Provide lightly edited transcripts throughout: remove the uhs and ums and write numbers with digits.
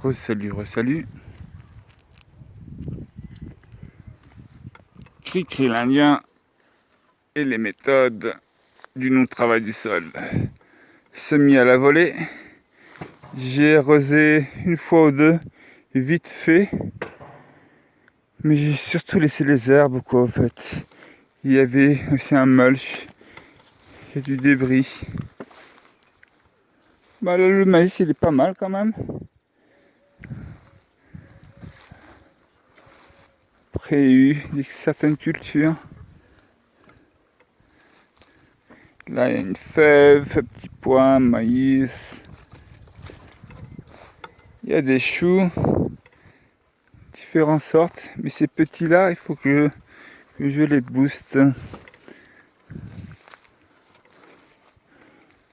Re-salut. Cri-cri l'Indien et les méthodes du non-travail du sol. Semis à la volée. J'ai arrosé une fois ou deux, vite fait. Mais j'ai surtout laissé les herbes, quoi, en fait. Il y avait aussi un mulch. Il y a du débris. Bah, le maïs, il est pas mal quand même. Après, il y a eu certaines cultures. Là, il y a une fève, petit pois, maïs. Il y a des choux, différentes sortes. Mais ces petits-là, il faut que je les booste.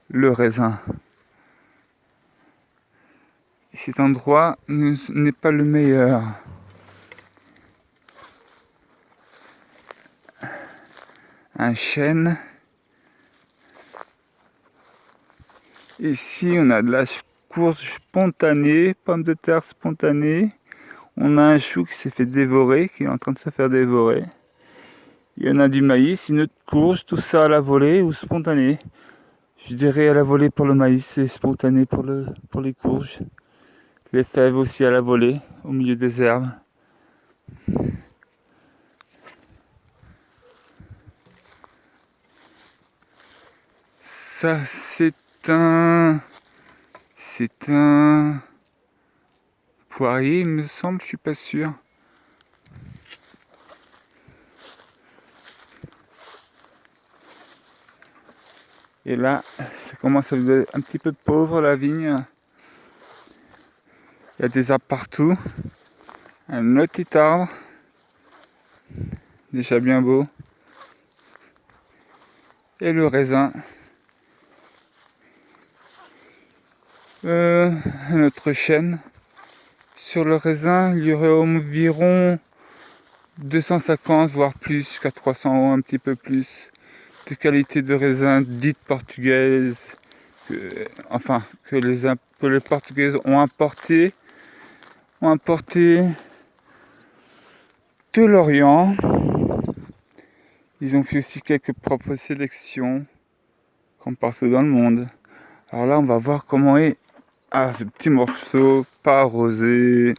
Le raisin. Cet endroit n'est pas le meilleur. Un chêne. Ici, on a de la courge spontanée, pomme de terre spontanée. On a un chou qui s'est fait dévorer, qui est en train de se faire dévorer. Il y en a du maïs, une autre courge, tout ça à la volée ou spontané. Je dirais à la volée pour le maïs et spontané pour les courges. Les fèves aussi à la volée, au milieu des herbes. Ça, c'est un poirier, il me semble, je suis pas sûr. Et là, ça commence à devenir un petit peu pauvre la vigne. Il y a des arbres partout. Un autre petit arbre. Déjà bien beau. Et le raisin. Un autre chêne. Sur le raisin, il y aurait environ 250, voire plus, jusqu'à 300 un petit peu plus, de qualité de raisin dite portugaise, que les Portugaises ont importé de l'Orient. Ils ont fait aussi quelques propres sélections, comme partout dans le monde. Alors là, on va voir comment est ce petit morceau, pas arrosé,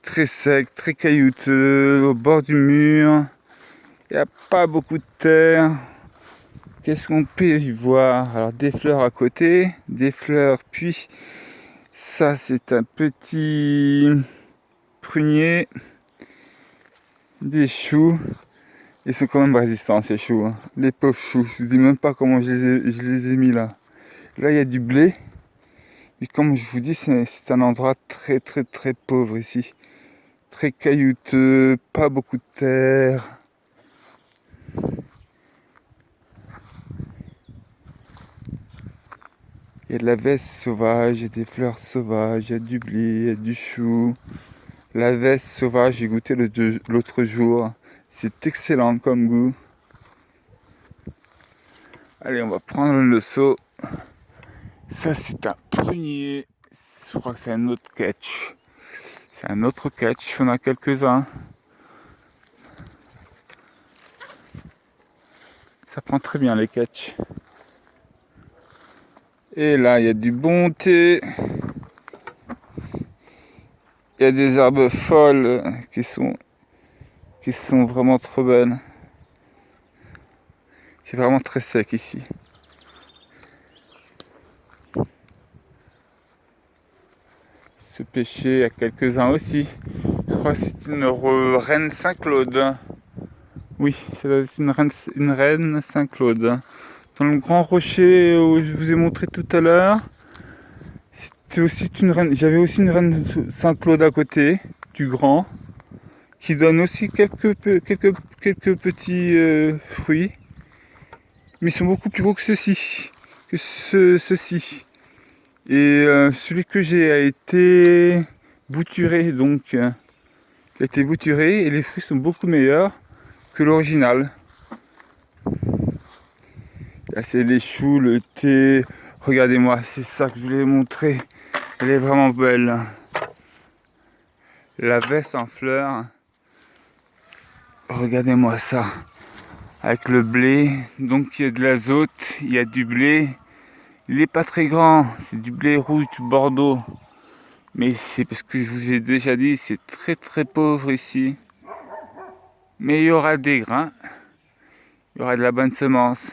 très sec, très caillouteux, au bord du mur. Il n'y a pas beaucoup de terre. Qu'est-ce qu'on peut y voir? Alors des fleurs à côté, des fleurs, puis ça c'est un petit prunier, des choux. Ils sont quand même résistants ces choux, hein. Les pauvres choux, je ne dis même pas comment je les ai mis là. Là il y a du blé, mais comme je vous dis c'est un endroit très très très pauvre ici. Très caillouteux, pas beaucoup de terre. Il y a de la veste sauvage, il y a des fleurs sauvages, il y a du blé, il y a du chou. La veste sauvage, j'ai goûté l'autre jour. C'est excellent comme goût. Allez, on va prendre le seau. Ça, c'est un prunier. Je crois que c'est un autre catch. C'est un autre catch, il y en a quelques-uns. Ça prend très bien les catchs. Et là, il y a du bon thé. Il y a des herbes folles qui sont vraiment trop belles. C'est vraiment très sec ici. Ce pêcher, il y a quelques-uns aussi. Je crois que c'est une reine Saint-Claude. Oui, ça doit être une reine Saint-Claude. Dans le grand rocher où je vous ai montré tout à l'heure, c'était aussi une reine. J'avais aussi une reine Saint-Claude à côté, du grand, qui donne aussi quelques petits fruits. Mais ils sont beaucoup plus gros que ceux-ci. Et celui que j'ai a été bouturé, donc il a été bouturé et les fruits sont beaucoup meilleurs que l'original. Là c'est les choux, le thé. Regardez-moi, c'est ça que je voulais montrer. Elle est vraiment belle. La veste en fleurs. Regardez-moi ça. Avec le blé, donc il y a de l'azote, il y a du blé. Il n'est pas très grand, c'est du blé rouge du Bordeaux. Mais c'est parce que je vous ai déjà dit, c'est très très pauvre ici. Mais il y aura des grains, il y aura de la bonne semence.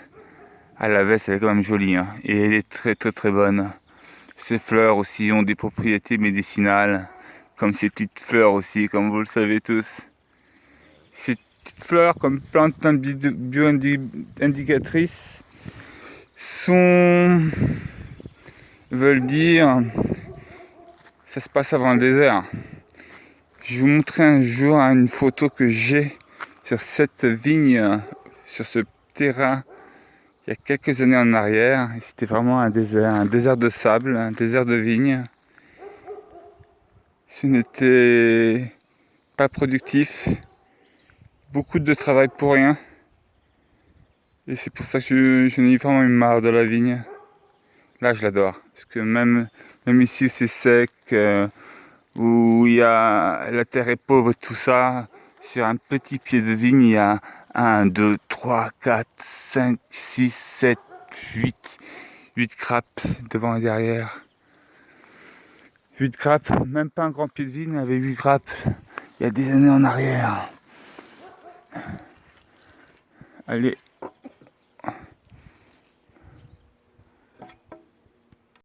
Ah, la veste, elle est quand même jolie, hein, et elle est très très très bonne. Ces fleurs aussi ont des propriétés médicinales, comme ces petites fleurs aussi, comme vous le savez tous. Ces petites fleurs, comme plantes bio-indicatrices, veulent dire, ça se passe avant le désert. Je vais vous montrer un jour une photo que j'ai sur cette vigne, sur ce terrain, il y a quelques années en arrière. C'était vraiment un désert de sable, un désert de vigne. Ce n'était pas productif, beaucoup de travail pour rien. Et c'est pour ça que j'en ai vraiment eu marre de la vigne. Là, je l'adore, parce que même ici où c'est sec, où la terre est pauvre, tout ça, sur un petit pied de vigne, il y a 1, 2, 3, 4, 5, 6, 7, 8 grappes devant et derrière. 8 grappes, même pas un grand pied de vigne avait 8 grappes il y a des années en arrière. Allez,